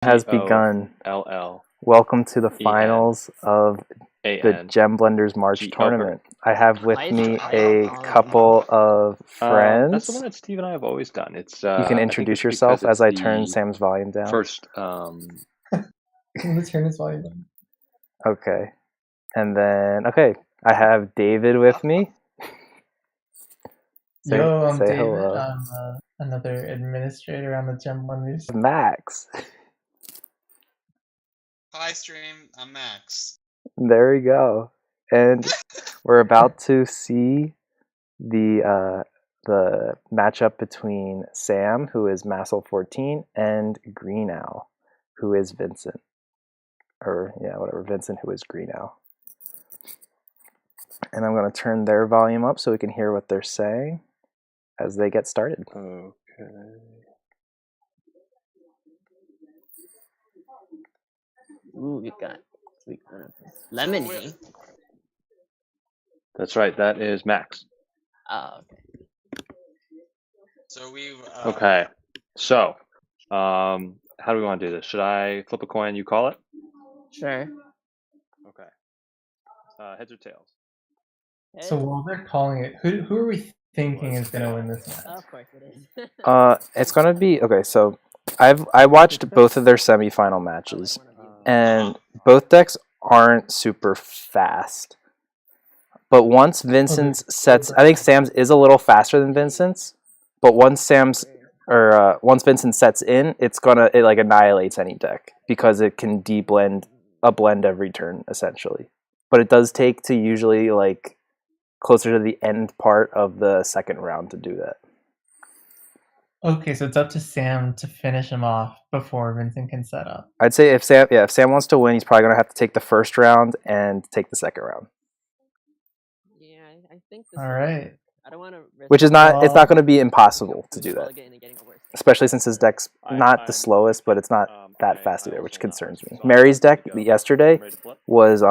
Has begun. LL. Welcome to the finals of the Gem Blenders March G-over. tournament. I have with me a couple of friends. That's the one that Steve and I have always done. It's you can introduce yourself as I turn Sam's volume down. First, Let's turn his volume down. Okay. And then, I have David with me. Yo, I'm David. Hello. I'm another administrator on the Gem Blenders. Max. Hi, stream. I'm Max. There we go. And we're about to see the matchup between Sam, who is Massel14, and Green Owl, who is Vincent. Vincent, who is Green Owl. And I'm going to turn their volume up so we can hear what they're saying as they get started. Okay. Ooh, we got Lemony. That's right. That is Max. Oh, okay. So we've. Okay. So, how do we want to do this? Should I flip a coin? You call it. Sure. Okay. Heads or tails? Heads. So while they're calling it, who are we thinking is going to win this match? Of course it is. It's going to be okay. So I watched both of their semifinal matches. And both decks aren't super fast. But once Vincent's sets, I think Sam's is a little faster than Vincent's. But once once Vincent sets in, it like annihilates any deck because it can deblend a blend every turn essentially. But it does take to usually like closer to the end part of the second round to do that. Okay, so it's up to Sam to finish him off before Vincent can set up. I'd say if Sam wants to win, he's probably gonna have to take the first round and take the second round. Yeah, I think. All right. I don't want to. Which is not. It's not going to be impossible to do that. Especially since his deck's not the slowest, but it's not that fast either, which concerns me. Mary's deck yesterday was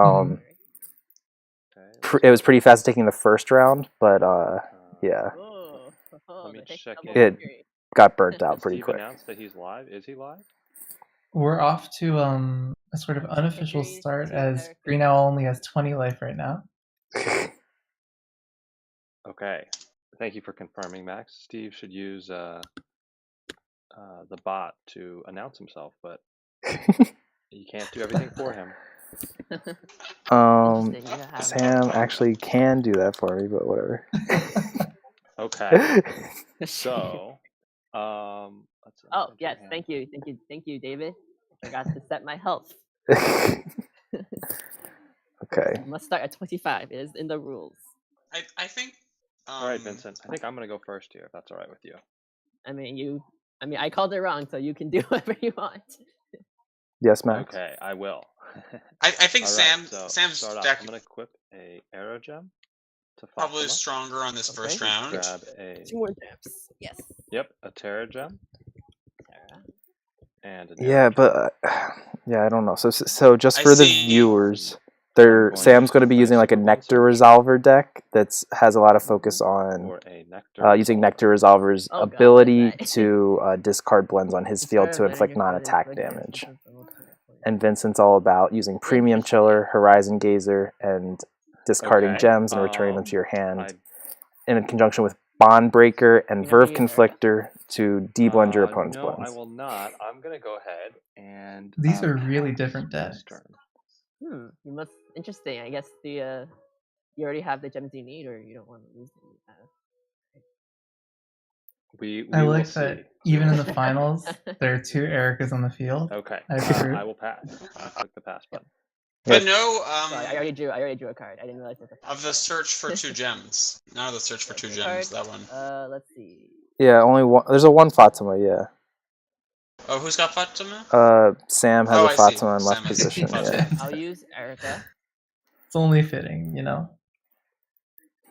it was pretty fast taking the first round, but yeah, it got burnt out pretty quick. Announced that he's live. Is he live? We're off to a sort of unofficial start as Green Owl only has 20 life right now. Okay. Thank you for confirming, Max. Steve should use the bot to announce himself, but you can't do everything for him. Sam actually can do that for me, but whatever. Okay. So, oh yes, thank you, David. I forgot to set my health. Okay. I must start at 25. It is in the rules. I think. All right, Vincent. I think I'm gonna go first here, if that's all right with you. I called it wrong, so you can do whatever you want. Yes, Max. Okay, I will. I think right, Sam's deck. I'm gonna equip a arrow gem. Probably stronger on this first round. Grab a 2 more gems. Yes. Yep, a Terra gem. And but I don't know. So just for the viewers, Sam's going to be using like a Nectar Resolver deck that has a lot of focus on using Nectar Resolver's ability to discard blends on his field to inflict non-attack damage. And Vincent's all about using Premium Chiller, Horizon Gazer, and discarding gems and returning them to your hand in conjunction with Bond Breaker and Verve Conflictor to deblend your opponent's blends. I will not. I'm going to go ahead and... These are really different decks. You must... Interesting. I guess you already have the gems you need, or you don't want to lose them. I like that even in the finals, there are 2 Ericas on the field. Okay. I will pass. I click the pass button. But no, I already drew a card. I didn't realize that. Of the search for 2 gems. None of the search for 2 gems. That one. Let's see. Yeah, only one. There's a 1 Fatima. Yeah. Oh, who's got Fatima? Sam has a Fatima in left position. Yeah. I'll use Erica. It's only fitting, you know.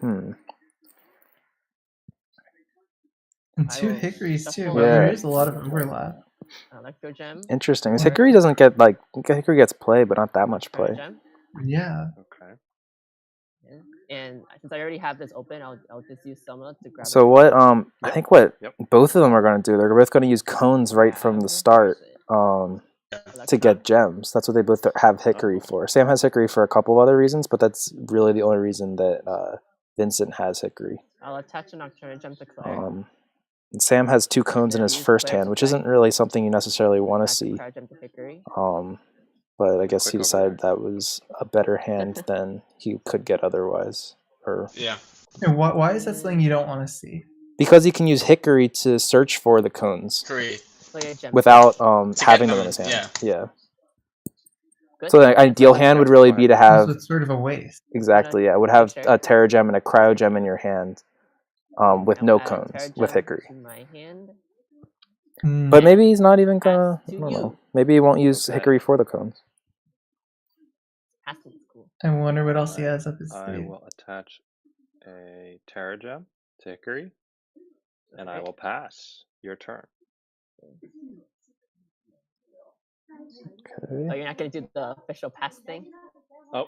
And 2 Hickories too. Well, there is a lot of overlap. Electro Gem. Interesting. Hickory doesn't get Hickory gets play, but not that much play. Yeah. Okay. And since I already have this open, I'll just use Soma to grab. So what? I think what both of them are going to do. They're both going to use cones right from the start. to get gems. That's what they both have Hickory for. Sam has Hickory for a couple of other reasons, but that's really the only reason that Vincent has Hickory. I'll attach a Nocturne Gem to Claire. Sam has 2 cones in his Use first Claire's hand, which effect. isn't really something you necessarily want to Attach a see. Cryo Gem to Hickory. But I guess he Quick decided that was a better hand than he could get otherwise. Or Yeah. And why is that something you don't want to see? because he can use Hickory to search for the cones Create. Play a gem. without get having them in them, his hand. Yeah. Good. So the ideal hand would really be to have So it's sort of a waste. exactly. Yeah, would have a Terra Gem and a Cryo Gem in your hand, with I'll no add a cones Terra with Gem Hickory. to my hand. But maybe he's not even gonna. I to don't you. know. Maybe he won't use Okay. Hickory for the cones. Passing is cool. I wonder what else he has up his I sleeve. will attach a Terra Gem to Hickory, and I Okay. will pass. Your turn. Oh, Okay. you're not gonna do the official pass thing? Oh,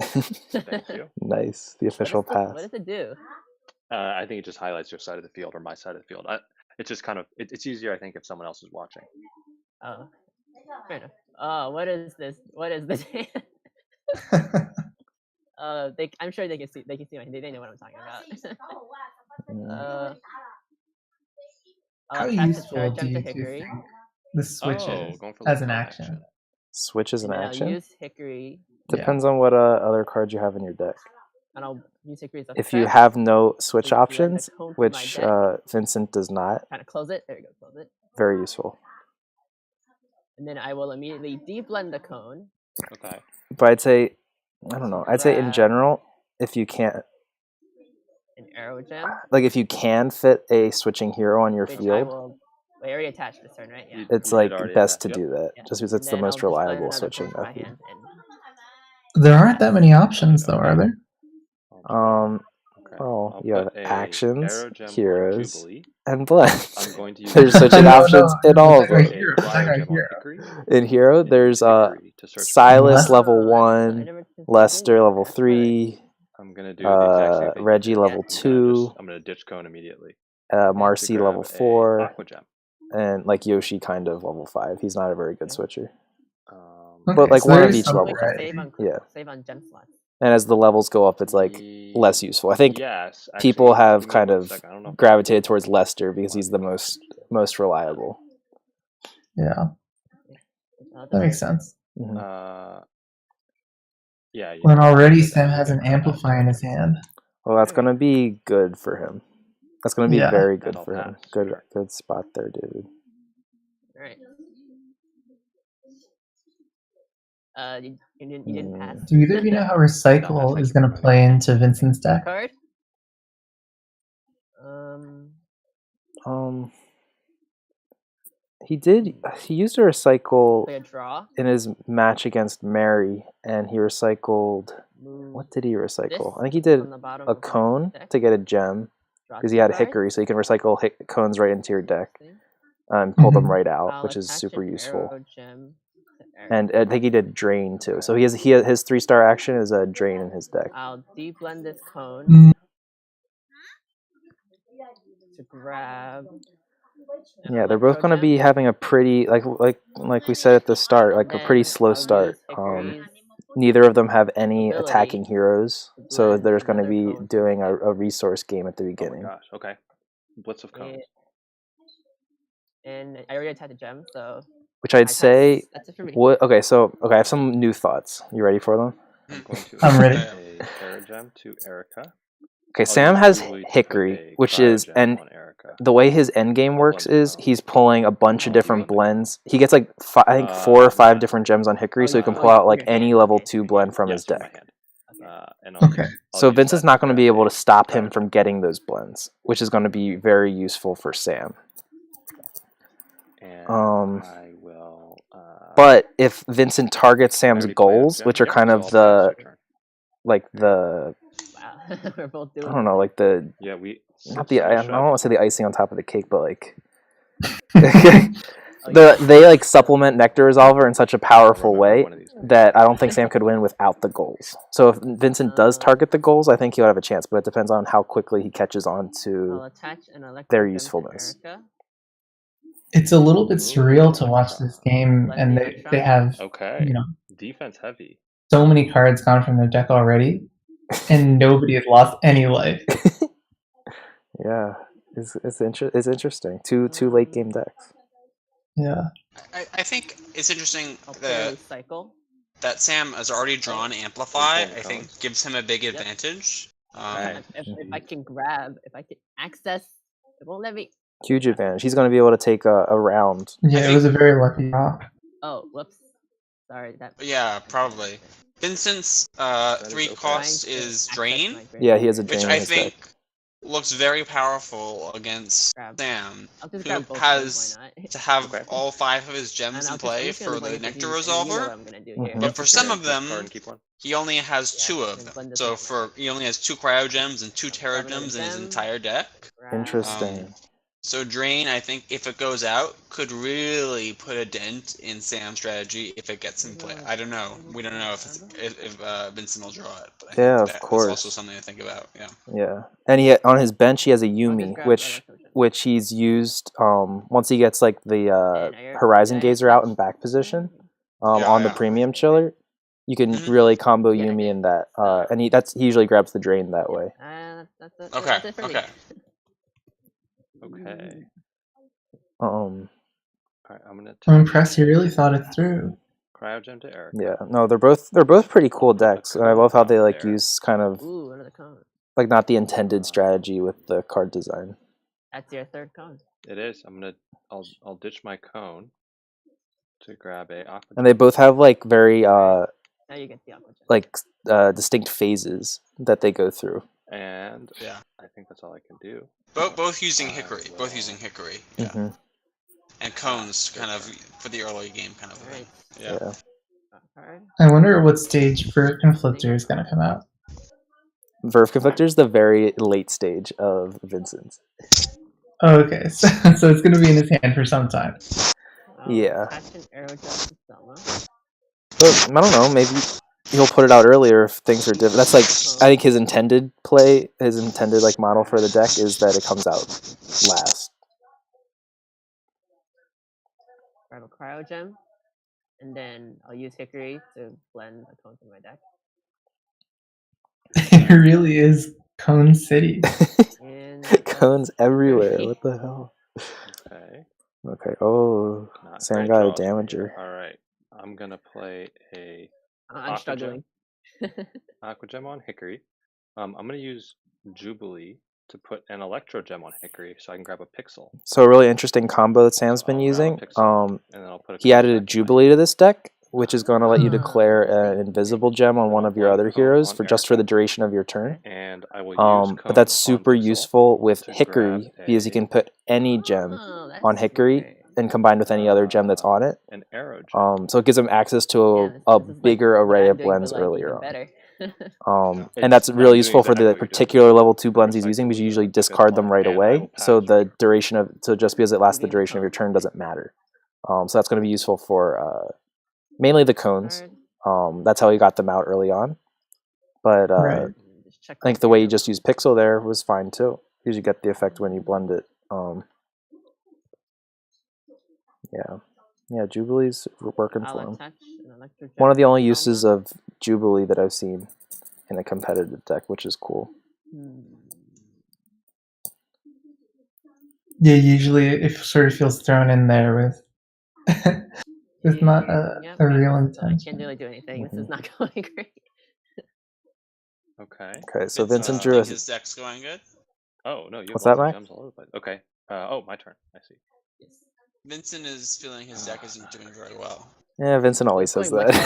thank you. Nice. The official What pass. does it do? I think it just highlights your side of the field or my side of the field. It's just kind of it's easier, I think, if someone else is watching. Oh, fair enough. Oh, what is this? What is this? I'm sure they can see. They can see my. They know what I'm talking about. How I'll attach a useful Terra do Gem to you Hickory, think the switch Oh, is going for as the an fun action? Switch is and an then I'll action. use Hickory, Depends on what other cards you have in your deck. and I'll use Hickory's If you effect, have no switch to blend the options, cone from my which deck. Vincent does not, Kind of close it. There we go. Close it. very useful. And then I will immediately de-blend the cone. Okay. But I'd say, I don't know. I'd say in Grab general, if you can't, an Arrow Gem, like if you can fit a switching hero on your which I field, will. I already attached this turn, right? Yeah. it's You did like already best to attach- do that, Yeah. just because And it's the then most I'll just blend reliable another switching cone from my method. hand and There aren't that many options, though, are there? Okay. Well, I'll you have put a actions, Arrow Gem on heroes, Jubilee. and blend. I'm going to use There's a switching No, options no, in all of we're them. talking Hero, we're Cryo talking Gem on Hero. Hickory, In Hero, and there's use Hickory to search for Silas What? level I 1, never considered Lester doing level that. 3, I'm gonna do the exact same thing. Reggie you did. level I'm gonna 2, I'm gonna ditch cone immediately. Marcy to level grab a 4, Aqua Gem. and like Yoshi kind of level 5. He's not a very good Okay. switcher. Okay, But like so one there of is each some level. We can variety. save on Yeah. save on gem slots. And as the levels go up, it's like less useful. I think yes, people actually, have give me kind 1 of second. I don't know if gravitated towards Lester because he's the most reliable. Yeah, I'll that makes just- sense. Mhm. Yeah. you When know, already but Sam then has you an get caught up. amplifier in his hand. Well, that's gonna be good for him. That's gonna be Yeah. very good That'll for him. pass. Good spot there, David. All right. You didn't pass. Do either of you know how Recycle is going to play into Vincent's deck? Card. He used a recycle Play a draw. in his match against Mary, and he recycled. Move What did he recycle? this I think he did on the bottom a of my cone deck. to get a gem Draw because two he had cards. Hickory, so you can recycle cones right into your deck See? and pull them Mhm. right out, I'll which is attach super an useful. Arrow Gem to And I think he did drain too. So his 3-star action is a drain in his deck. I'll de-blend this cone Mm, to grab. Yeah, they're both going to be having a pretty like we said at the start, like a pretty Then slow I'll start. use Hickory's Neither of them have any ability attacking heroes, to so blend there's going to another be cone. doing a resource game at the Oh my beginning. gosh. Okay. Blitz of cones. And I already attached a gem, so Which I'd say that's it for me. would okay. So I have some new thoughts. You ready for them? I'm going to I'm ready. attach a Terra Gem to Erica. Okay, I'll Sam use has Jubilee to put Hickory, a which Cryo is Gem and on Erica. the way his end game works blend the is cone. he's pulling a bunch of Oh, different blend the cone. blends. He gets like I think 4 or 5 different gems on Hickory, Oh, so he yeah. can Oh, pull yeah, out from like your any hand. level Okay, 2 from your blend hand. from Yes, his from my deck. hand. Okay. And I'll Okay. I'll So use Vincent's that not going to be able to grab a stop Cryo him Gem. from getting those blends, which is going to be very useful for Sam. And I will. But if Vincent targets I Sam's already played a goals, gem. which are Yep, kind so of I'll pass the your turn. like the Wow, we're both doing. I don't know, like the Yeah, we. not the I somebody don't want to should. say the icing on top of the cake, but like Oh, yeah. they like supplement Nectar Resolver in such a I'll powerful remember way one of these days. that I don't think Sam could win without the goals. So if Vincent does Uh, target the goals, I think he'll have a chance, but it depends on how quickly he catches on I'll to attach an Electro their Gem to usefulness. Erica. It's a little bit surreal to watch this game, and they have Okay. you know Defense heavy. so many cards gone from their deck already, and nobody has lost any life. Yeah, it's interesting. Two late game decks. Yeah. I think it's interesting I'll play that cycle. that Sam has already drawn Amplify. Playing I think cones. gives him a big advantage. Right. If I can grab, if I can access, it won't let me. Huge advantage. He's going to be able to take a round. Yeah, it was a very lucky draw. Oh, whoops. Sorry, that. Yeah, probably. Vincent's is 3 okay. cost Trying to is access Drain, my drain. Yeah, he has a which drain I in his think deck. looks very powerful against Grab. Sam, I'll just who grab both has why not? to have Okay. all 5 of his And gems I'll in just- play I'm just for gonna the blend Nectar these, and you know Resolver. what I'm gonna do here. Mhm. But for some of Keep card them, and keep one. he only has Yeah, 2 and of them. blend this So out. he only has 2 Cryo Gems and 2 Terra Grab another Gems in his gem. entire deck. Grab- Interesting. So Drain, I think, if it goes out, could really put a dent in Sam's strategy if it gets in play. I don't know. We don't know if Vincent will draw it. But I think Yeah, of that course. is also something to think about. Yeah. Yeah, and on his bench he has a I'll just Yumi, grab which Electro Gem. which he's used once he gets like the And I- Horizon I Gazer out touch- in back position Yeah, on the yeah. premium chiller. You can Mhm. really combo Yeah, I Yumi did. in that, and he usually grabs the drain that way. That's Okay. it for me. Okay. Okay. All right. I'm gonna. I'm impressed. You really thought it through. Cryogem to Eric. Yeah, no, they're both pretty cool decks, and I love how they like use kind of Ooh, another cone. like not the intended strategy with the card design. That's your third cone. It is. I'll ditch my cone to grab a aqua. And they both have like very Now you get the Aqua Gem. like distinct phases that they go through. And Yeah. I think that's all I can do. Both using Hickory. Both using Hickory. Yeah. Hmm. And Cones, kind of for the early game, kind of thing. Yeah. Yeah. Card. I wonder what stage for Conflictor is going to come out. Verve Conflictor is the very late stage of Vincent's. Oh, okay, so it's going to be in his hand for some time. Yeah. Attach an arrow gem to Selma. But I don't know. Maybe he'll put it out earlier if things are different. That's like I think his intended like model for the deck is that it comes out last. Grab a Cryo Gem. And then I'll use Hickory to blend the cones in my deck. It really is Cone City. And Cones everywhere. What the hell? Okay. Okay. Oh, Not Sam great got a draws over here. damager. All right. I'm gonna play a I'm Aqua struggling. Aqua Gem on Hickory. I'm gonna use Jubilee to put an Electro Gem on Hickory so I can grab a Pixel. So a really interesting combo that Sam's been I'll grab a using. Pixel, and then I'll put a He added a cone back in my Jubilee to this deck, which is going to let you Ah. declare an invisible gem on one of your other heroes for just for the duration of your turn. And I will use But that's Cone on super Pixel useful with to Hickory grab because you a- can put any gem Oh, that's on Hickory great. and combined with any other gem that's on it. an Arrow Gem. So it gives him access to Yeah, a this is like bigger what array I'm of doing, blends but, like, earlier even on. better. It's- And that's I'm really doing useful for exactly the what you're doing. particular level 2 blends he's Recycle using because you the usually because discard them one, right and I away. will So pass the you. duration of just because it lasts the Maybe duration of your become- turn doesn't matter. So that's going to be useful for mainly the cones. Card. That's how he got them out early on. But Right. Just check I think the way you just used Pixel there was fine too, because you get the effect when you blend it. Yeah, Jubilee's working for I'll him. attach an Electro Gem One of the to only Selma. uses of Jubilee that I've seen in a competitive deck, which is cool. Yeah, usually it sort of feels thrown in there with with not Yep, a real I intention. can't really do anything. This Mm-hmm. is not going great. Okay. Okay, so Vincent I drew a. think his deck's going good. Oh no, you have What's lots that, of Mike? gems all over the place. Okay. Oh, my turn. I see. Vincent is feeling his deck isn't doing very well. Yeah, Vincent always It's says going much that.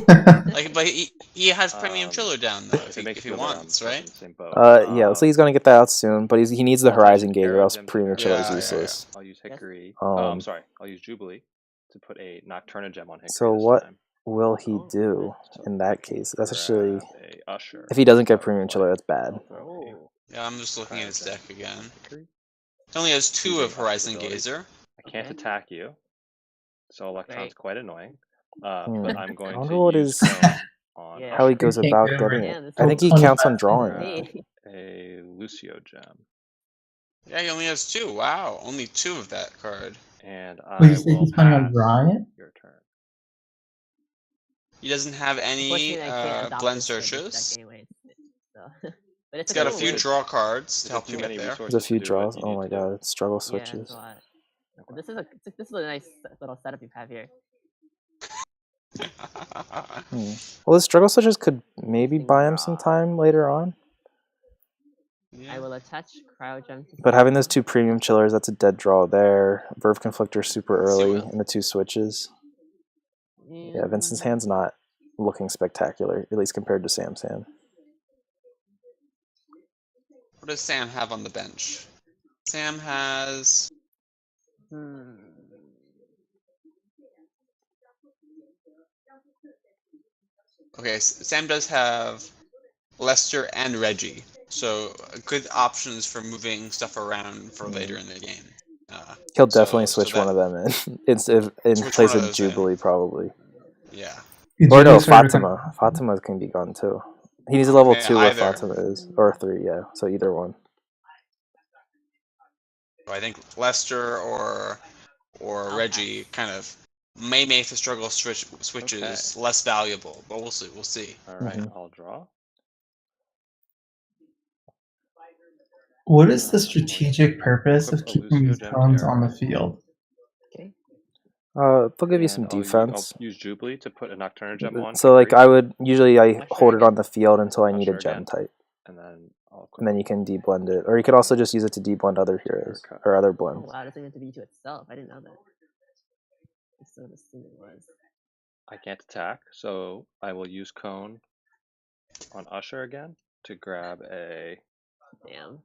better against Mary. Like, but he has premium chiller down though If it if makes he you feel better, wants, I'm in right? the same boat. Yeah, looks like he's gonna get that out soon, but he needs the I'll use Horizon Gazer, or Arrow else Gem to Premium grab Chiller Yeah, is yeah, useless. I'll use Hickory. Um, Sorry. I'll use Jubilee to put a Nocturna Gem on Hickory. So this what time. will he Oh. do So in I that can case? That's actually, grab a Usher. if he doesn't get I'll Premium play- Chiller, that's bad. I'll throw a Yeah, I'm just looking at his Cryo deck Gem again. on Hickory. He only has 2 of Using Horizon ability. Gazer. I can't Okay. attack you, so Electron's Right. quite annoying. Hmm. But I'm going I wonder to what use is- Cone on Yeah. How he Usher. goes Can't about go getting Yeah, it. this I think he is- counts on drawing it. Me. A Lucio Gem. Yeah, he only has 2. Wow, only 2 of that card. And Well, I you say will he's planning on pass drawing it? your turn. He doesn't have any Unfortunately, I can't adopt blend this for this searches. deck anyways. So, but it's It's got a cool few move. draw cards to Is it help too you many get there. resources There's a to few do what draws. you Oh need my to do? god, struggle Yeah, switches. it's a lot. But this is a nice little setup you have here. Well, the struggle switches could maybe Single buy him some draw. time later on. I will attach Cryogem to But having those Sam. two premium chillers, that's a dead draw there. Verve Conflictor super See early, what- and the two switches. Yeah, Vincent's And hand's not looking spectacular, at least compared to Sam's hand. What does Sam have on the bench? Sam has okay. Sam does have Lester and Reggie, so good options for moving stuff around for later in the game. He'll So- definitely so switch that- one of them in Switch place one of of those in. Jubilee, probably. Yeah. Or no, Jubilee's sort of Fatima. Fatima can be gone too. He needs a level Okay, 2 where either. Fatima is. Or 3, yeah. So either one. So I think Lester or Reggie kind of may make the struggle switches less valuable, but we'll see. We'll see. All right, I'll draw. What is the strategic purpose of Equip a keeping Lucio these Gem cones on the Terror. field? okay. They'll give you And some I'll defense. use Jubilee to put a Nocturne Gem on. So like Hickory, I would usually I Not hold sure it on the field until I Not need a sure gem again. type. and then I'll equip And then you can deblend it. Or you could also just use it to deblend other heroes. Cut. Or other Oh blends. wow, it doesn't have to be to itself. I didn't know that. I sort of assumed it was. I can't attack, so I will use Cone on Usher again to grab a Damn.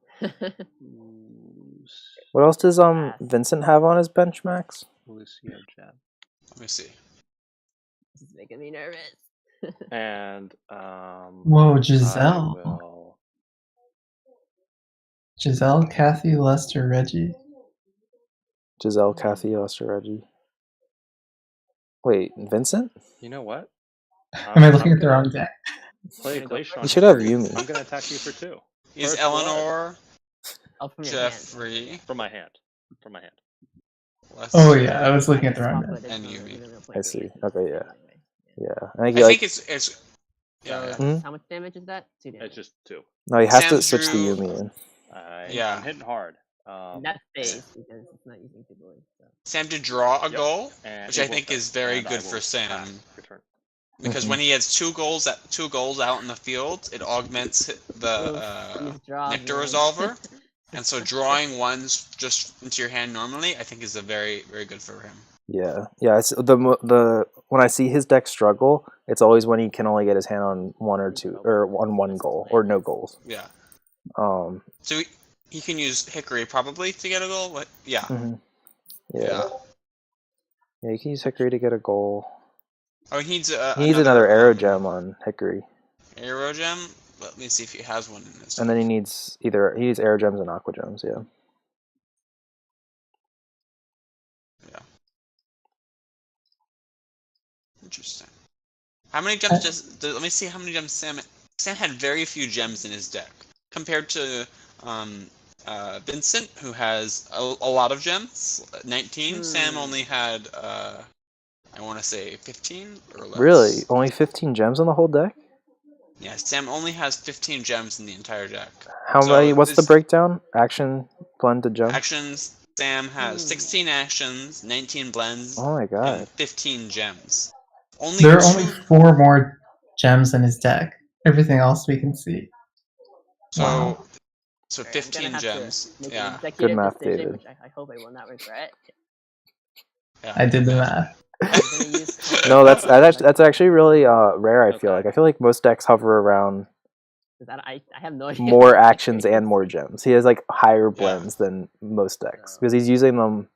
What else does Pass. Vincent have on his bench, Max? Lucio Gem. Let me see. This is making me nervous. And Whoa, I Giselle. will Giselle, Kathy, Lester, Reggie. Giselle, Kathy, Lester, Reggie. Wait, Vincent? you know what? Am I looking at the wrong deck? Play I'm gonna go Glacier. front. You should have Hickory. Yumi. I'm gonna attack you for 2. Is First blood. Eleanor, Oh, from your hand. Jeffrey, From my hand. From my hand. Lester? Oh yeah, I was looking at the wrong Swap deck. it, And it's Yumi. even though play I three see. against Okay, this yeah. anyway. Yeah. I think I you think like it's yeah. So Mhm. how much damage is that? 2 damage. It's just 2. no, you have to Sam switch the drew- Yumi in. Yeah. I'm hitting hard. That phase because it's not using Jubilee. So. Sam to draw a Yep. goal, And which I it will think fail, is very and I good will for Sam. pass your turn. because Mhm. when he has two goals out in the field, it augments the These draws, Nectar man. Resolver. And so drawing ones just into your hand normally, I think is a very, very good for him. Yeah. It's the when I see his deck struggle, it's always when he can only get his hand on one or two or on one goal or no goals. Yeah. Um. So he can use Hickory probably to get a goal. What? Yeah. Mhm. Yeah. Yeah. You can use Hickory to get a goal. Oh, he needs He needs another arrow gem on Hickory, Arrow gem. Let me see if he has one in his. and then he needs arrow gems and aqua gems. Yeah. Interesting. How many gems let me see how many gems Sam had very few gems in his deck compared to Vincent, who has a lot of gems, 19. Sam only had I want to say 15 or less. Really, only 15 gems on the whole deck? Yeah, Sam only has 15 gems in the entire deck. How So many? What's the this- breakdown? Action, blend to gem. Actions. Sam has 16 actions, 19 blends, Oh my god. and 15 gems. Only There are two. only 4 more gems in his deck. Everything else we can see. So, Wow. so Alright, I'm gonna 15 have to gems. make Yeah. an executive math, decision, David. which I hope I will not regret. I did the math. I'm gonna use No, that's actually really rare. I feel like most decks hover around 'Cause I have no idea. more actions and more gems. He has like higher blends than most decks because he's using them.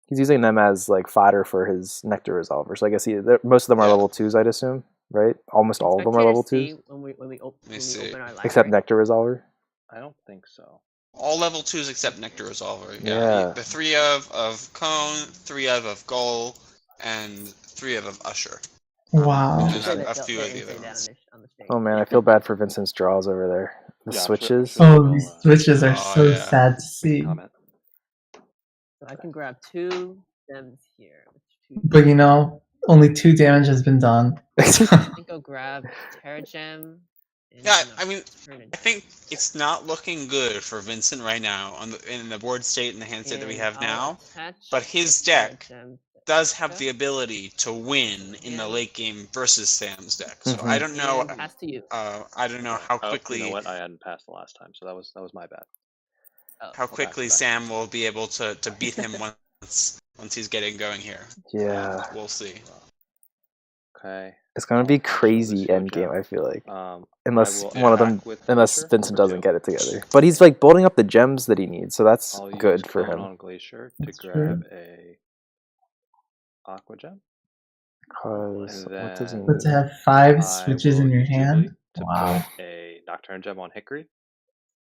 He's using them as like fodder for his Nectar Resolver. So I guess most of them are level 2s, I'd assume, right? Almost all of them are level 2s, When we open our library. except Nectar Resolver. I don't think so. All level 2s except Nectar Resolver. Yeah. The 3 of Cone, 3 of Goal, and 3 of Usher. Wow. And a few of the other ones. Oh man, I feel bad for Vincent's draws over there. The Yeah, I'm sure- switches. Oh, these switches are Oh, so yeah. sad to see. Comment. So I can grab 2 gems here. But you know, only 2 damage has been done. I think I'll grab Terra Gem. Yeah, I mean, I think it's not looking good for Vincent right now in the board state and the hand state that we have now. But his deck does have the ability to win in the late game versus Sam's deck. So I don't know. I don't know how quickly. You know what? I hadn't passed the last time, so that was my bad. How quickly Sam will be able to beat him once he's getting going here. Yeah. We'll see. Okay. It's gonna be crazy endgame, I feel like. Unless Vincent doesn't get it together. But he's like building up the gems that he needs, so that's good for him. On Glacier to grab a Aqua Gem. Because what does he need? But to have 5 switches in your hand? To Wow. put a Nocturne Gem on Hickory.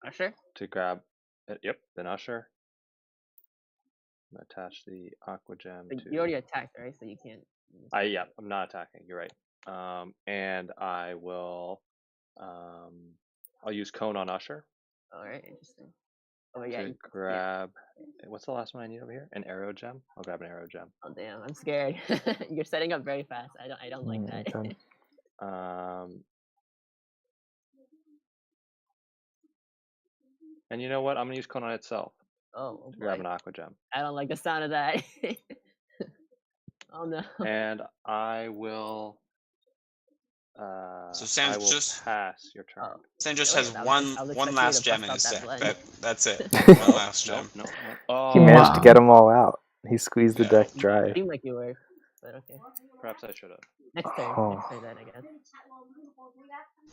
Usher? To grab then Usher. Attach the Aqua Gem to... You already attacked, right? So you can't... I'm not attacking, you're right. And I will I'll use Cone on Usher. Alright, interesting. Oh yeah. To grab what's the last one I need over here? An Arrow Gem? I'll grab an Arrow Gem. Oh damn, I'm scared. You're setting up very fast. I don't like that. Okay. And you know what? I'm gonna use Cone on itself. Oh, to grab an Aqua Gem. I don't like the sound of that. Oh no. And I will so Sam just pass your turn. Sam just has one last gem in his deck. That's it. One last gem. No. He managed to get them all out. He squeezed the deck dry. It seemed like you were, but okay. Perhaps I should have. Next turn then, I guess.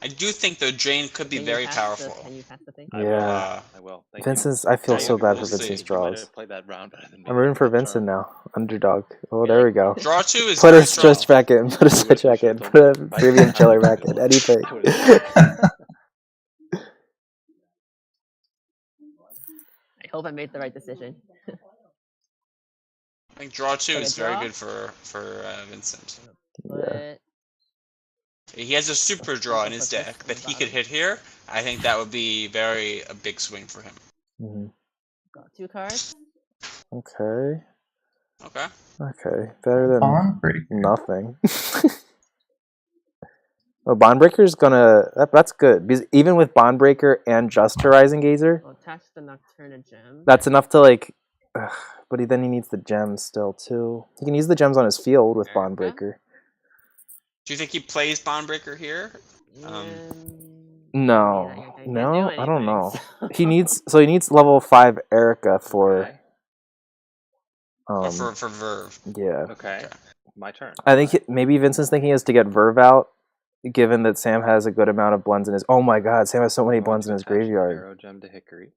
I do think the drain could be very powerful. Can you pass the thing? Yeah. I will. Vincent's. I feel so bad for Vincent's draws. I'm rooting for Vincent now. Underdog. Oh, there we go. Draw 2 is put a switch back in. Put a switch back in. Put a premium chiller back in. Anything. I hope I made the right decision. I think draw 2 is very good for Vincent. Yeah. He has a super draw in his deck that he could hit here. I think that would be a big swing for him. Mm-hmm. Got 2 cards. Okay. Okay. Better than nothing. Well, Bondbreaker's gonna. That's good because even with Bondbreaker and just Horizon Gazer, Attach the Nocturna Gem. that's enough to like. But then he needs the gems still too. He can use the gems on his field with Bondbreaker. Do you think he plays Bondbreaker here? No, I don't know. He needs level 5 Erica for. For Verve. Yeah. Okay. My turn. I think maybe Vincent's thinking is to get Verve out, given that Sam has a good amount of blends in his. Oh my God, Sam has so many blends in his graveyard. Arrow Gem to Hickory.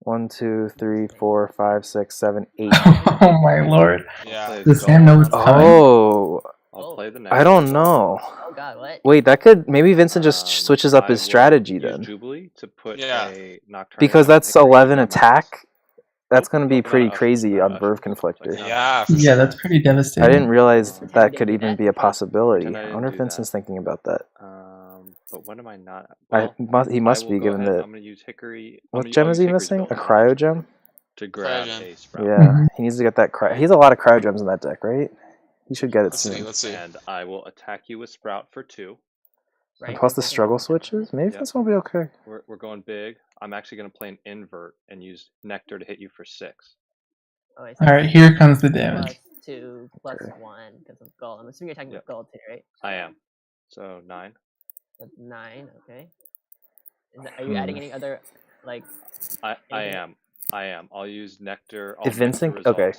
1, 2, 3, 4, 5, 6, 7, 8. Oh my lord. Yeah. Does Sam know what's coming? Oh. I'll play the next. I don't know. Oh God, what? Wait, that could maybe Vincent just switches up his strategy then. Jubilee to put a Nocturne because that's 11 attack. That's going to be pretty crazy on Verve Conflictor. Yeah. Yeah, that's pretty devastating. I didn't realize that could even be a possibility. I wonder if Vincent's thinking about that. But when am I not? He must be, given that. I'm going to use Hickory. What gem is he missing? A Cryo Gem? To grab a Sprout. Yeah, he needs to get that Cryo. He has a lot of Cryo Gems in that deck, right? He should get it soon. Let's see. And I will attack you with Sprout for 2. And plus the struggle switches? Maybe this won't be okay. We're going big. I'm actually going to play an invert and use Nectar to hit you for 6. Alright, here comes the damage. +2, +1 because of gold. I'm assuming you're attacking with gold too, right? I am. So 9. That's 9, okay. Are you adding any other, like... I am. I'll use Nectar. If Vincent... Okay,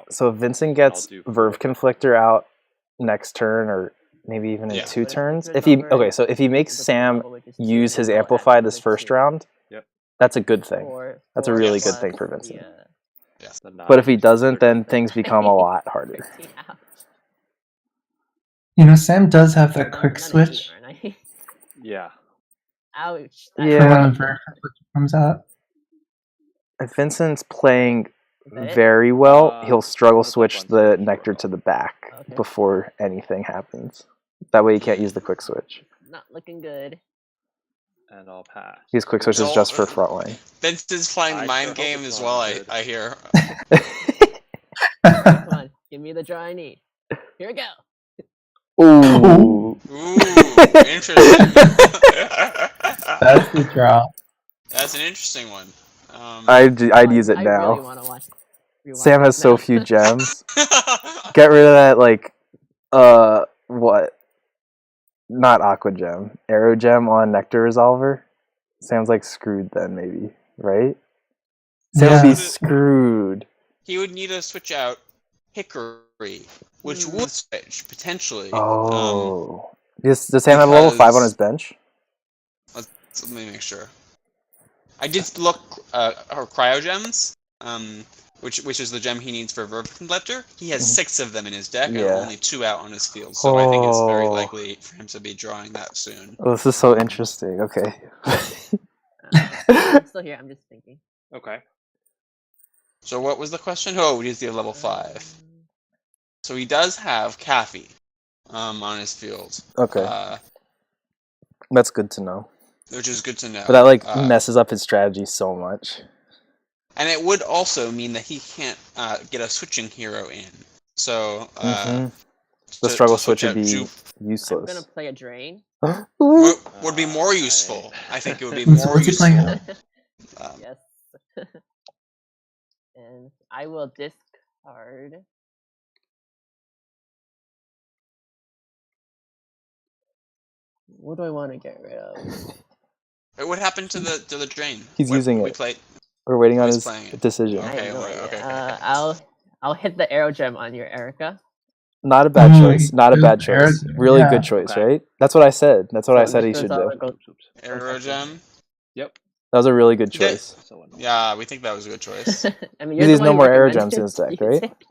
so if Vincent gets Verve Conflictor out next turn, or maybe even in 2 turns... If he makes Sam use his Amplify this first round, that's a good thing. That's a really good thing for Vincent. But if he doesn't, then things become a lot harder. You know, Sam does have that quick switch. Yeah. Ouch. For when the Verve Conflictor comes out. If Vincent's playing very well, he'll struggle switch the Nectar to the back before anything happens. That way he can't use the quick switch. Not looking good. And I'll pass. His quick switch is just for front lane. Vincent's playing the mind game as well, I hear. Come on, give me the draw I need. Here we go. Ooh. Ooh, interesting. That's the draw. That's an interesting one. I'd use it I now. really want to watch. Sam has so now. few gems. Get rid of that, like, what? Not Aqua Gem. Arrow Gem on Nectar Resolver? Sam's, like, screwed then, maybe. Right? Sam would Yeah. be screwed. He would need to switch out Hickory, which would switch, potentially. Oh. Does Sam have a level 5 on because- his bench? Let me make sure. I did look her cryogems, which is the gem he needs for Verve Conductor. He has 6 of them in his deck and Yeah. only 2 out on his field, so I think it's very Oh. likely for him to be drawing that soon. Oh, this is so interesting. Okay. I'm still here. I'm just thinking. Okay. So what was the question? Oh, he's the level 5. So he does have Caffey on his field. Okay. That's good to know. Which is good to know. But that, like, messes up his strategy so much. And it would also mean that he can't get a switching hero in. So The struggle switch out would be Ju- I'm useless. gonna play a drain. would be more useful. I think it would be more What's he useful. playing? Yes. And I will discard. What do I want to get rid of? What happened to the drain? He's using we it. Played? We're waiting on He's his playing it. decision. I have no Okay, idea. okay. I'll hit the arrow gem on your Erica. Not a bad Ooh, choice. Not a he bad chose choice. Arrow- Really yeah. good choice, Okay. right? That's what I said. That's what I So said he just should goes do. out and goes- Arrow gem. Yep. That was a really good He did. choice. So annoying. Yeah, we think that was a good choice. I mean, He you're has the no one who more arrow recommended gems in his it. deck, You right? take it.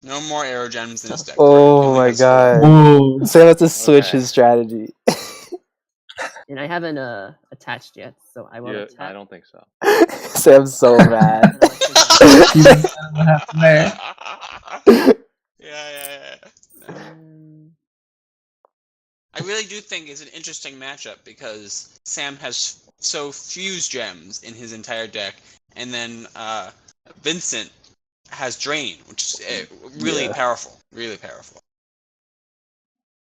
No more arrow gems in his deck. Oh my correct. He only has god. Whoa. Sam has to switch Okay. his strategy. And I haven't attached yet, so I will Yeah, attack. I don't think so. Sam's so mad. And I'll take You think that what happened there? Yeah. that. I really do think it's an interesting matchup because Sam has so few gems in his entire deck, and then Vincent has Drain, which is really Yeah. powerful. Really powerful.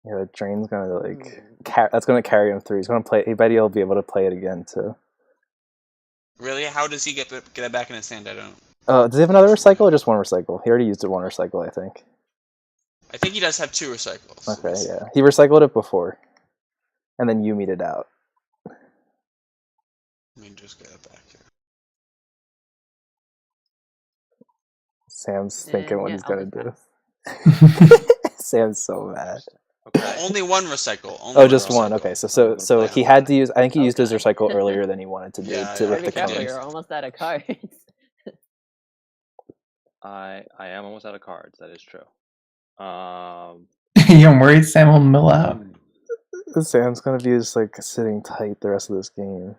Yeah, the drain's gonna like that's gonna carry him through. He's gonna play. I bet he'll be able to play it again too. Really? How does he get it back in his hand? I don't. Does he have another recycle or just one recycle? He already used it one recycle, I think. I think he does have 2 recycles. Okay, yeah, he recycled it before, and then Yumi'd it out. Let me just get it back here. Sam's thinking what Yeah, he's I'll gonna just do. pass. Sam's so mad. Okay. Only one recycle. Only Oh, one just one. recycle. Okay, so he had to use. I think he used his recycle earlier than he wanted to do Yeah, to yeah. with Be the careful, colors. you're almost out of cards. I am almost out of cards. That is true. Yeah, I'm worried Sam will mill out. Sam's gonna be just like sitting tight the rest of this game.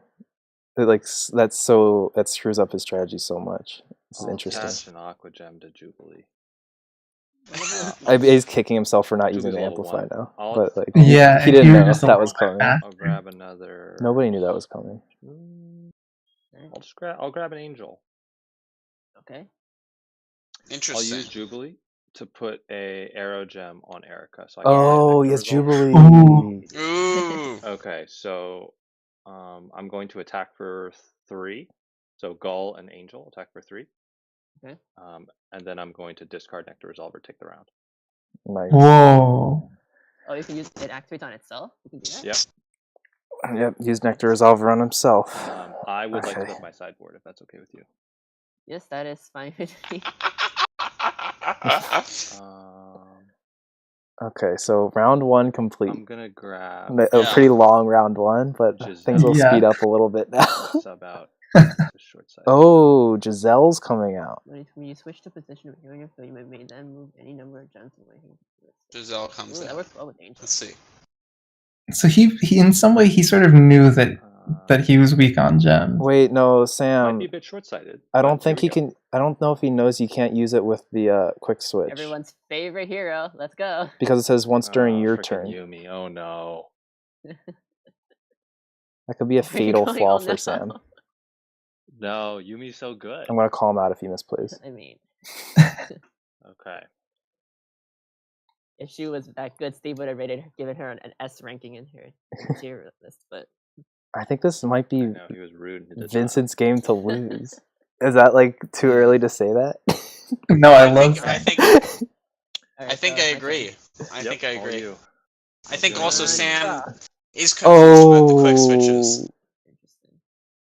That screws up his strategy so much. This is I'll interesting. attach an Aqua Gem to Jubilee. He's kicking himself for not using the Jubilee's level amplify 1. now, I'll- but like Yeah, he if didn't you were know just a that was little bit coming. I'll grab another. Nobody knew that was coming. I'll just grab. I'll grab an Angel. Okay. I'll Interesting. use Jubilee to put a Arrow Gem on Erica. So I can Oh, get yes, Nectar Resolver. Jubilee. Ooh. Okay, so I'm going to attack for 3. So Gull and Angel attack for 3. Okay. And then I'm going to discard Nectar Resolver, take the round. Nice. Whoa. Oh, you can use it activates on itself. You can do that. Yep. Yep, use Nectar Resolver on himself. I would like to Okay. flip my sideboard if that's okay with you. Yes, that is fine with me. Okay, so round 1 complete. I'm gonna grab. A Yeah. pretty long round 1, but Giselle. things will Yeah. speed up a little bit now. Sub out to short side. Oh, Giselle's coming out. When you switch to position of healing your field, you may then move any number of gems away. Giselle comes Ooh, that in. works well with Angel. Let's see. So he in some way he sort of knew that he was weak on gems. Wait, no, Might Sam. be a bit short-sighted. I but don't think here he we go. can. I don't know if he knows you can't use it with the quick switch Everyone's favorite hero. Let's go. because it says once during your frickin' turn. Yumi. Oh no. That could be a Where are you fatal going? flaw Oh, for no. Sam. No, Yumi's so good. I'm gonna call him out if he misplays. I mean, Okay. If she was that good, Steve would have given her an S ranking in her tier list. But I think this might be No, he was rude. And Vincent's game to lose. Is that like too early to say that? No, I love I Sam. think Alright, I my turn. agree. I think I all agree. you. I think Good. also Sam is confused with the quick switches. Interesting.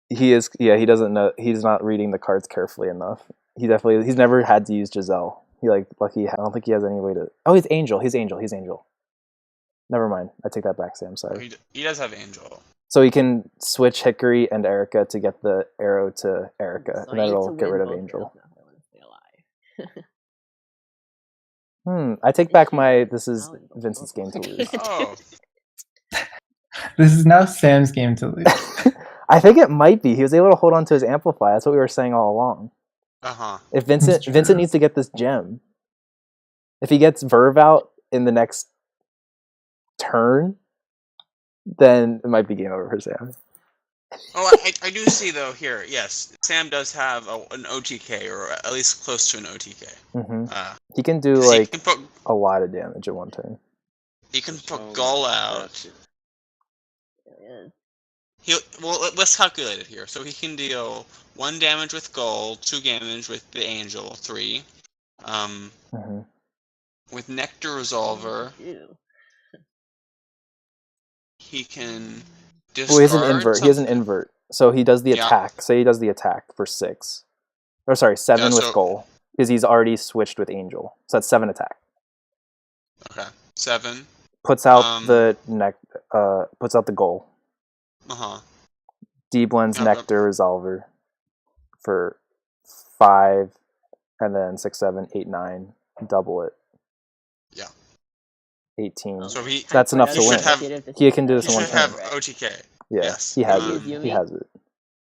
He is. Yeah, he doesn't know. He's not reading the cards carefully enough. He's never had to use Giselle. He lucky. I don't think he has any way to. Oh, he's Angel. He's Angel. Never mind. I take that back, Sam. Sorry. He does have Angel. So he can switch Hickory and Erica to get the arrow to Erica, So and I need that'll to get win rid of both Angel. rounds now if I want to stay alive. I take back my. This I'll is win both Vincent's game to rounds. lose. Oh, This is now Sam's game to lose. I think it might be. He was able to hold on to his amplify. That's what we were saying all along. If That's true. Vincent needs to get this gem. If he gets Verve out in the next turn, then it might be game over for Sam. Oh, I do see though here. Yes, Sam does have an OTK, or at least close to an OTK. hmm Uh, He can do 'cause like he can put a lot of damage in one turn. Gull out. Let's calculate it here. So he can deal 1 damage with Gull, 2 damage with the Angel, 3. hmm With Nectar Resolver, Ew. he can Well, he has an discard invert. He has an something. invert. So he does the Yeah. attack. Say he does the attack for 6. Or sorry, 7 Yeah, with so- goal. Because he's already switched with Angel. So that's 7 attack. Okay, 7. Puts out puts out the goal. D blends Yeah, Nectar Resolver for 5, and then 6, 7, 8, 9. Double it. Yeah. 18. So he That's enough to should win. have- He can do this he in one should have turn. OTK. Yeah, yes. he has Um, it. He has it.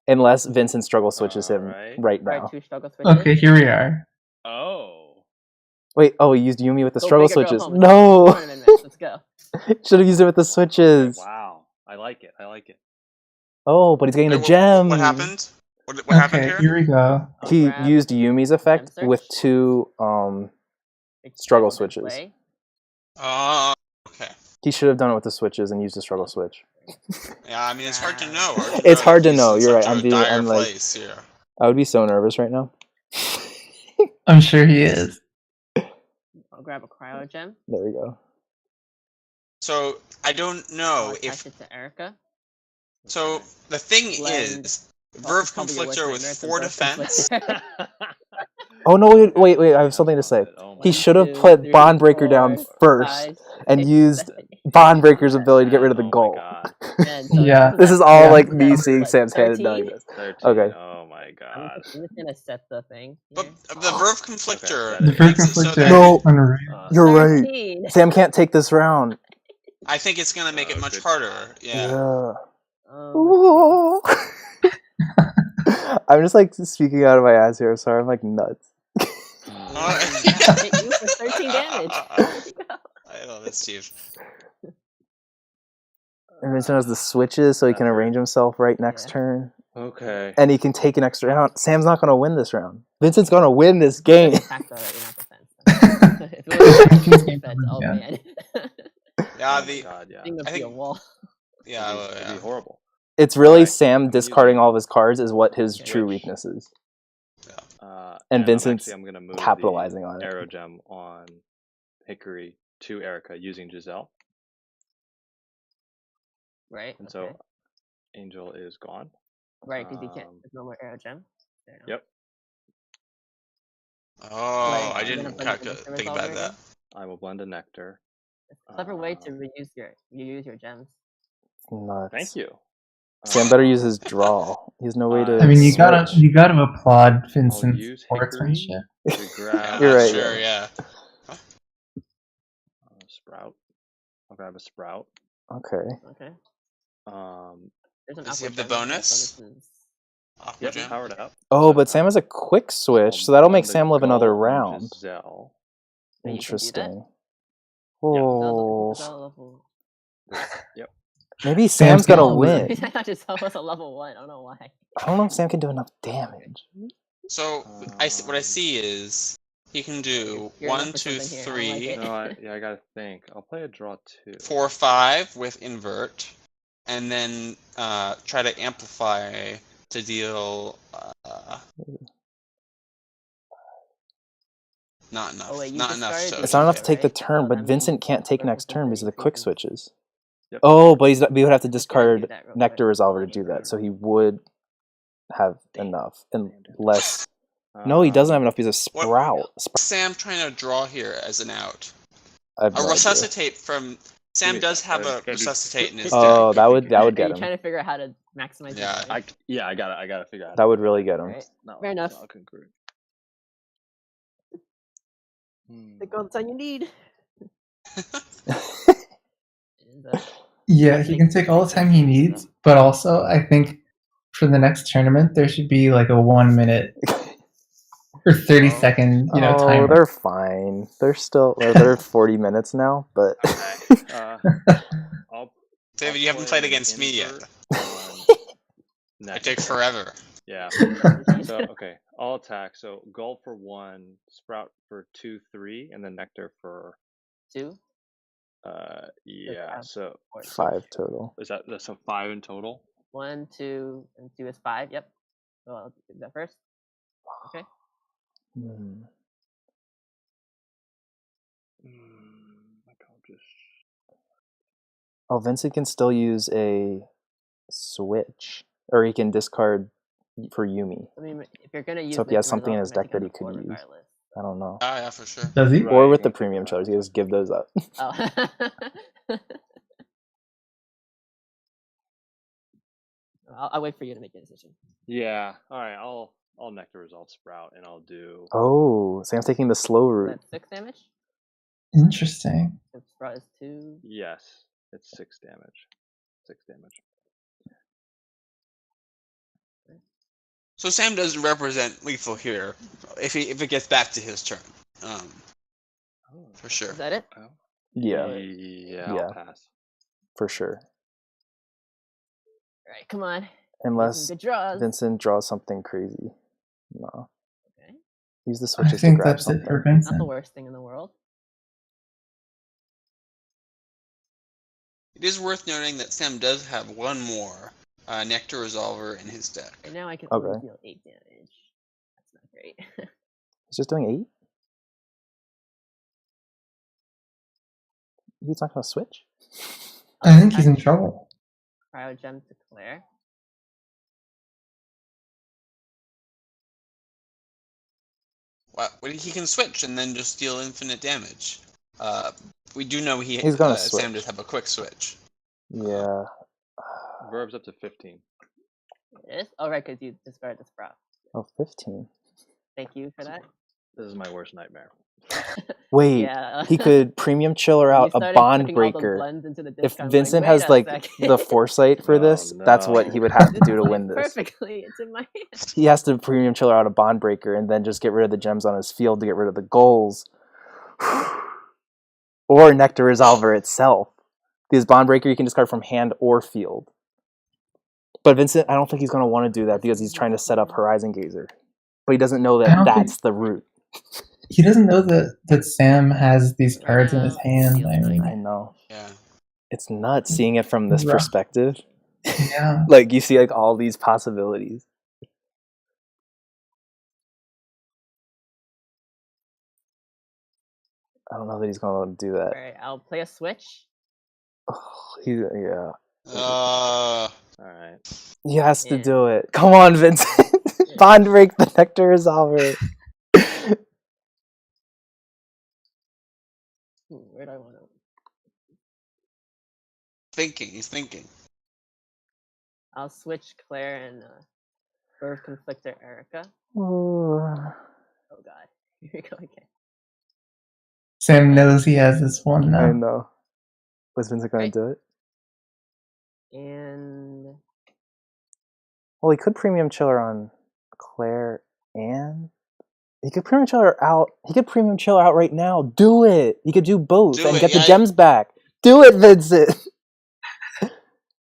Unless Vincent struggle switches him Alright. right now. 2 struggle switches. Okay, here we are. Oh. Wait, he used Yumi with the Go struggle big or go switches. home. No! Tournament match, let's go. Should have used it with the switches. Wow. I like it. Oh, but he's getting the Wait, gem. What happened? What happened Okay, here? here we go. I'll He grab used Yumi's effect Gem with Search. 2 It's struggle this switches. way. Okay. He should have done it with the switches and used the struggle switch. Yeah, I mean it's hard to know. It's hard to He's know, in you're such right, a dire I'm like- place here. I would be so nervous right now. I'm sure he is. I'll grab a cryo gem. There we go. So I don't know I'll if. attach it to Erica. So the thing Blend. is, Oh, Verve it's probably your Conflictor worst with nightmare, 4 it's a Verve defense. Conflictor. Oh no, wait, I have something to say. Oh my He God. should have 2, put 3, Bondbreaker down 4, first 5, and 6, used 7, 8, Bondbreaker's ability to get rid of the Oh my goal. God. 10. So Yeah. This is all Yeah. like That me was, seeing what, Sam's hand and 13? knowing this. 13. Okay. Oh my I'm God. just gonna set the thing. But Here. the Verve Conflictor Okay, The Verve makes it so Conflictor that No. is unreal. You're right. 13. Sam can't take this round. I think it's gonna make it Oh, much good harder. God. Yeah. Oh, I'm just like speaking out of my ass here. Sorry, I'm like nuts. I hit you for 13 damage. Where'd you go? I love it, Steve. And Vincent has the switches, so he can arrange himself right next Yeah. turn, Okay. and he can take an extra round. Sam's not gonna win this round. Vincent's gonna win this game. Attack already, not defense. If it was Vincent's game defense, oh yeah. man. Yeah, Oh my God, yeah. Thing would I be a think- wall. Yeah, It'd be horrible. It's really Alright. Sam I'm discarding using all of his cards is what his Switch. true weakness is. And Vincent's I'm gonna move capitalizing the on it. arrow gem on Hickory to Erica using Giselle. Right. And Okay. so Angel is gone. Right, because you can't. um, There's no more arrow gem. Fair enough. Yep. Oh, Like, I you're didn't gonna play the think Resolver about again? that. I will blend a nectar. It's a clever way to reuse your gems. Nuts. Thank you. Sam better use his draw. He has no way to. I mean, you switch. gotta applaud Vincent's use sportsmanship. To grab You're right, Sure, yeah. a sprout. I'll grab a sprout. Okay. Okay. There's an Does he aqua have the gem, bonus? so this is- Aqua Yep, Gem. powered up. Oh, but Sam has a quick switch, so that'll make Sam live another round. Giselle. Wait, you can do that? Interesting. Oh, Giselle level- Yep. maybe Sam's gonna gonna lose. win. I thought Giselle was a level 1. I don't know why. I don't know if Sam can do enough damage. So what I see is He can do You're enough 1, for 2, something here, I like 3, it. No, I gotta think. I'll play a draw 2. 4, 5 with invert, and then try to amplify to deal. Not enough. Oh, wait, you not enough. discarded So the It's not enough okay. to take the right? turn, Oh, but that Vincent means can't take Sparkle next turn because of the Sensei quick increases. switches. Yep. Oh, but we would have to Let's go ahead and discard do that real Nectar quick. Resolver to do that, so he would have enough, unless... No, he doesn't have enough because of What- Sprout. Sam trying to draw here as an out. I have A no idea. resuscitate from Sam me a does sec, have I a gotta do- resuscitate in his Oh, deck. that would Are get you him. trying to figure out how to maximize Yeah, your damage? I gotta figure out. That would really get him. Right. No, Fair enough. it's not congruent. Take all the time you need. And, Yeah, he can take all the time he needs, but also I think for the next tournament there should be like a 1 minute or 30-second, Oh, timer. they're fine. They're 40 minutes now, but David, you haven't played against me yet. It takes forever. Yeah. So okay, I'll attack. So Gull for 1, Sprout for 2, 3, and then Nectar for 2. yeah. So 5 total. that's so 5 in total? 1, 2, and 2 is 5. Yep. So I'll do that first. Okay. Oh, Vincent can still use a switch, or he can discard for Yumi. I mean, if you're gonna use, So if he has Nectar something in Resolver, his it deck might that take he on the could board use. regardless. I don't know. Yeah, for sure. Does he? Or with the Right. premium chillers, you just give those up. Oh. I'll wait for you to make a decision. Yeah. All right. I'll Nectar Resolve Sprout, and I'll do. Oh, Sam's taking the slow route. That's 6 damage. Interesting. So Sprout is 2. Yes, it's 6 damage. 6 damage. So Sam doesn't represent lethal here. If it gets back to his turn, for sure. Is that it? Yeah, Yeah. Yeah. I'll pass. for sure. All right, come on. Get Unless some good draws. Vincent draws something crazy. No. Okay. Use the I switches to think grab that's something. it for Not the Vincent. worst thing in the world. It is worth noting that Sam does have one more Nectar Resolver in his deck. Right now I can Okay. only deal 8 damage. That's not great. He's just doing 8? He's not going to switch? I think he's in trouble. Cryo Gem to Claire. Well, he can switch and then just deal infinite damage. We do know He's gonna Sam switch. does have a quick switch. Yeah. Verb's up to 15. It is? Oh, right, because you discarded the Sprout. Oh, 15. Thank you for that. This is my worst nightmare. Wait, Yeah. he could premium chiller You out a started bond putting all the breaker. blends into the If disc, I'm Vincent wait has a like second. the foresight for Oh, this, that's what he would have to This do to plays win this. Perfectly, it's in my hand. He has to premium chiller out a bond breaker and then just get rid of the gems on his field to get rid of the goals. Or Nectar Resolver itself. Because bond breaker you can discard from hand or field. But Vincent, I don't think he's going to want to do that because he's trying to set up Horizon Gazer. But he doesn't know I that don't think- that's the route. He doesn't know that Sam has these cards in his hand. Feels I mean, I know. Yeah. It's nuts seeing it from this Rough. perspective. yeah. Like, you see like all these possibilities. I don't know that he's going to do that. Alright, I'll play a switch. Yeah. All right. He has to Yeah. do it. Come on, Vincent. Bond break the Nectar Resolver. Where do I want to? He's thinking. I'll switch Claire and Verve Conflictor Erica. Ooh. Oh god. Here we go again. Sam knows he has this one I now. know. Was Vincent going Right. to do it? And Well, he could premium chiller on Claire and he could premium chiller out. He could premium chiller out right now. Do it. He could do both Do and it, get the yeah. gems back. Do it, Vincent.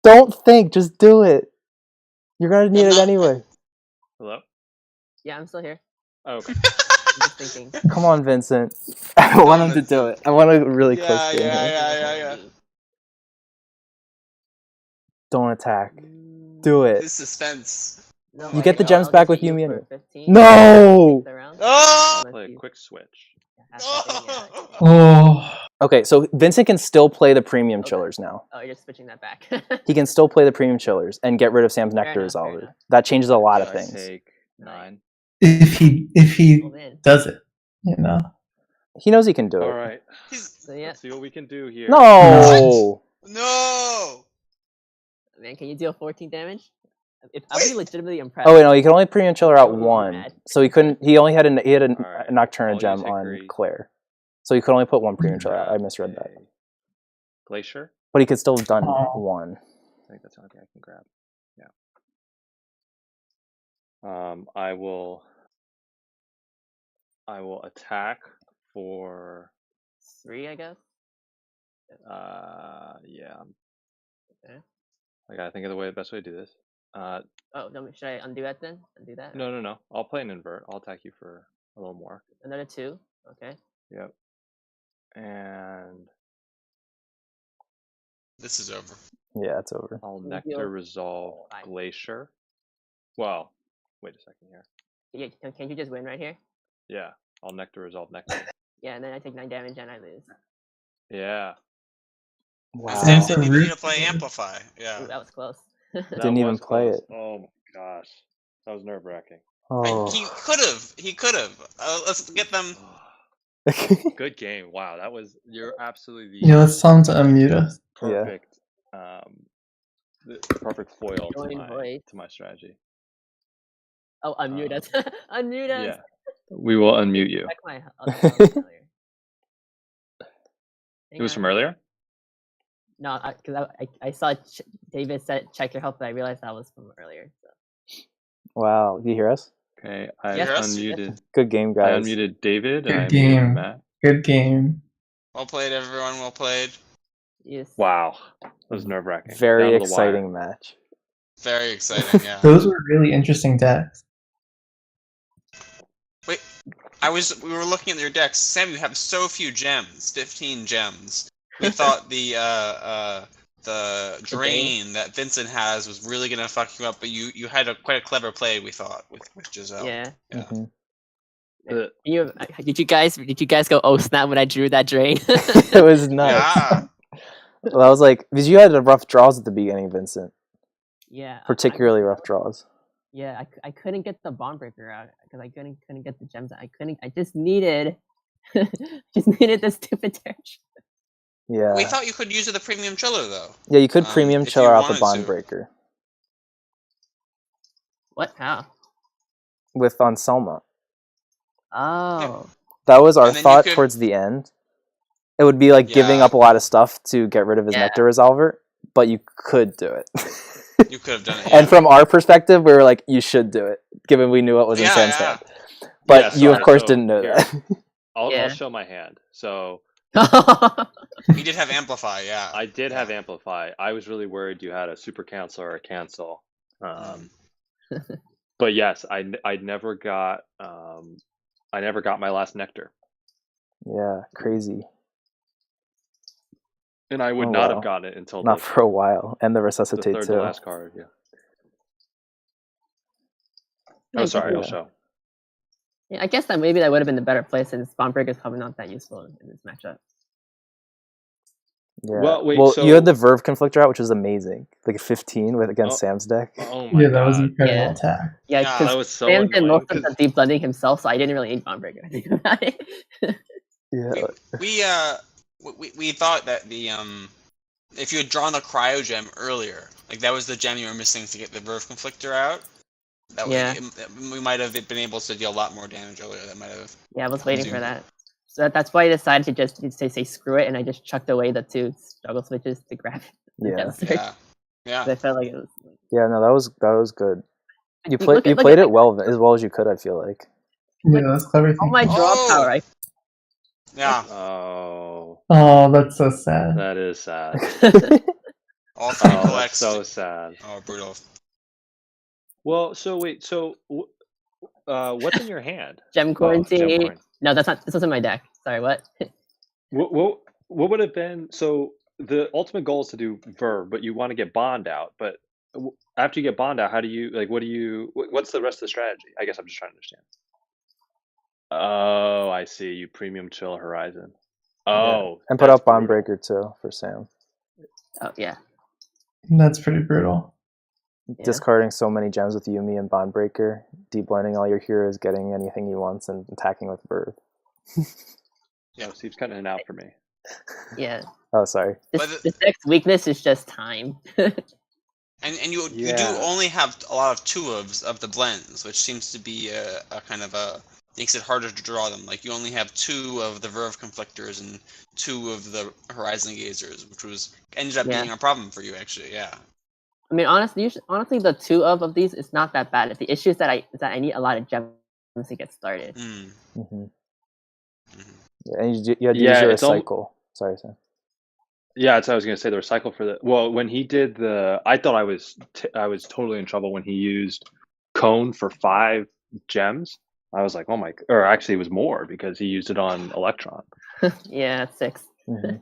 Don't think. Just do it. You're gonna need it anyway. Hello? yeah, I'm still here. Oh, okay. just thinking. Come on, Vincent. I want him to do it. I want a really close game. here. Yeah. Don't attack. Do it. This suspense. No You way, get the gems I'll back just with hit you Yumi for anyway. 15. No! Take the round. Oh! Unless Play a you quick switch. have something, yeah. Oh, Okay, so Vincent can still play the premium Okay. chillers now. Oh, you're just switching that back. He can still play the premium chillers and get rid of Sam's Fair Nectar enough, fair Resolver. enough. That changes a lot So of I things. take 9. if he Hold in. does it, you know. He knows he can do it. All right. He's So yeah, Let's see what we can do here. No! no. man, can you deal 14 damage? I'd be legitimately impressed. Oh wait, no, he can only premium chiller out Oh, one. mad. So he couldn't. He only had a Alright, Nocturna I'll gem use on Hickory. Claire. So he could only put one premium chiller out. I misread that. Okay. Glacier. But he could still have done Oh. one. I think that's the only thing I can grab. Yeah. I will attack for. 3, I guess. Yeah. Okay. I gotta think of the best way to do this. Oh, no, should I undo that then? Undo that? No. I'll play an invert. I'll attack you for a little more. Another 2. Okay. Yep. And This is over. Yeah, it's over. I'll Can you Nectar deal Resolve 5? Glacier. Well, wait a second here. Yeah, can't you just win right here? Yeah, I'll Nectar Resolve Nectar. Yeah, and then I take 9 damage and I lose. Yeah. Wow. Sam Sounds didn't so even rude. play Amplify. Yeah. Ooh, that was close. That Didn't even was play close. it. Oh my gosh. That was nerve wracking. Oh. He could have. He could have. Let's get them. Good game. Wow, you're absolutely Yeah, let's tell him to unmute us. perfect the perfect foil Join voice. to my strategy. Oh, unmute us. Unmute us. Yeah. We will unmute you. Check my other phone from earlier. It was Hang from on. earlier? No, because I saw David said check your health, but I realized that was from earlier. So. Wow. Do you hear us? Okay, I Yes. unmuted Good game, I guys. unmuted David and I Good unmuted game. Matt. Good game. Well played, everyone. Well played. Yes. Wow. That was nerve wracking. Very exciting match. Very exciting. Yeah. Those were really interesting decks. Wait, we were looking at your decks. Sam, you have so few gems. 15 gems. We thought the drain that Vincent has was really gonna fuck you up, but you had quite a clever play. We thought with Giselle. Yeah. Yeah. Mhm. Did you guys go oh snap when I drew that drain? It was nuts. Yeah. Well, I was like, because you had rough draws at the beginning, Vincent. Yeah. Particularly rough draws. Yeah, I couldn't get the bomb breaker out because I couldn't get the gems. I just needed the stupid torch. Yeah. We thought you could use the premium chiller though. Yeah, you could premium if you chiller out the wanted bond to. breaker What? How? with Anselma. Oh. That was our And then you thought could- towards the end. It would be like giving Yeah. up a lot of stuff to get rid of his Yeah. Nectar Resolver, but you could do it. You could have done it. And from our perspective, we were like, you should do it, given we knew what was in Yeah, Sam's yeah. hand. But Yeah, you, of sorry, course, so didn't know here. that. I'll Yeah. show my hand. So He did have Amplify, yeah. I did have Amplify. I was really worried you had a super cancel or a cancel. But yes, I never got my last Nectar. Yeah, crazy. And I would Oh, not wow. have gotten it until Not for a while. And the the Resuscitate, third too. to last card, yeah. Oh, Nice. sorry, I'll Yeah. show. Yeah, I guess that maybe that would have been the better play since bomb breaker is probably not that useful in this matchup. Yeah. Well, wait, you had so- the Verve Conflictor out, which was amazing. Like a 15 against Oh. Sam's deck. Oh my Yeah, that was god. incredible Yeah. attack. Yeah, Yeah, because That was so Sam did annoying. most of 'cause- the deep blending himself, so I didn't really need bomb breaker. I think about it. Yeah. We thought that the if you had drawn the cryo gem earlier, like that was the gem you were missing to get the Verve Conflictor out. That Yeah. we might have been able to deal a lot more damage earlier. That might have. Yeah, I was waiting for Zoom. that. So that's why I decided to just say screw it, and I just chucked away the 2 struggle switches to grab the Yeah. gem search. Yeah. Yeah. I felt like it was. Yeah, no, that was good. You Look at- played it well as as you could, I feel like. Yeah, that was clever. Oh my thinking. draw Oh! power! Yeah. Oh, Oh, that's so sad. that is sad. All 3 Oh, that's collects. so sad. Oh, brutal. Well, so wait, so what's in your hand? Gem Gem quarantine. coin. No, that's not. This wasn't my deck. Sorry, what? What would have been? So the ultimate goal is to do Verve, but you want to get Bond out. But after you get Bond out, how do you like? What's the rest of the strategy? I guess I'm just trying to understand. Oh, I see. You premium chill Horizon. Oh, and put that's out Bond brutal. Breaker too for Sam. Oh yeah. That's pretty brutal. Yeah. Discarding so many gems with Yuumi and Bond Breaker, deblinding all your heroes, getting anything he wants, and attacking with Verve. Yeah, Steve's cutting it out for me. Yeah. Oh, sorry. This deck's weakness is just time. And you do Yeah. only have a lot of 2-ofs of the blends, which seems to be a kind of makes it harder to draw them. Like you only have 2 of the Verve Conflictors and 2 of the Horizon Gazers, which ended up being a problem for you actually. Yeah. I mean, honestly, the 2 of these is not that bad. The issue is that I need a lot of gems to get started. Mm-hmm. Mhm. Yeah, and you had to use your cycle. Sorry, Sam. Yeah, that's what I was gonna say. The recycle for the when he did I thought I was totally in trouble when he used Cone for 5 gems. I was like, oh my, or actually it was more because he used it on Electron. Yeah, 6. Mm-hmm.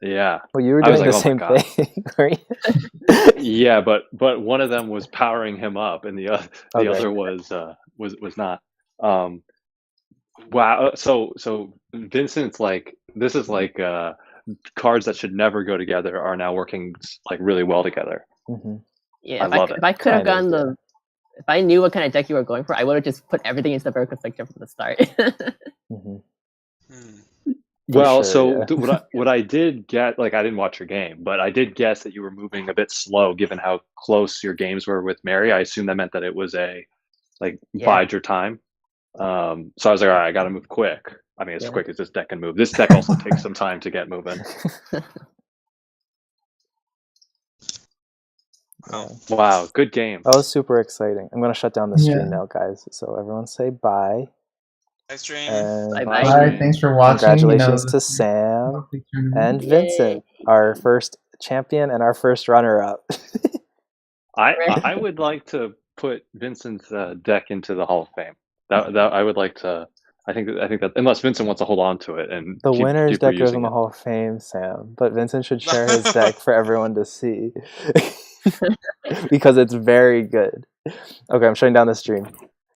Yeah. Well, you were I was doing like, the oh my same thing, right? Yeah, but one of them was powering him up, and the other was not. Wow. So Vincent's like, this is like cards that should never go together are now working like really well together. Mm-hmm. Yeah, I love it. If I could have Kind of, gotten if I knew what kind of deck you were going for, I would have just put everything into the Verve Conflictor from the start. Mm-hmm. Well, sure, so yeah. what I did get, like, I didn't watch your game, but I did guess that you were moving a bit slow given how close your games were with Mary. I assume that meant that it was bide your time. So I was like, all right, I got to move quick. I mean, as quick as this deck can move. This deck also takes some time to get moving. Wow, good game. That was super exciting. I'm going to shut down the stream Yeah. now, guys. So everyone say bye. Thanks, Stream. And Bye-bye. Bye. Thanks for watching. congratulations to this is Sam a big tournament. and Vincent, our first champion and our first runner-up. I would like to put Vincent's deck into the Hall of Fame. That I would like to. I think that unless Vincent wants to hold on to it and The keep winner's deck goes reusing in the it. Hall of Fame, Sam, but Vincent should share his deck for everyone to see because it's very good. Okay, I'm shutting down the stream.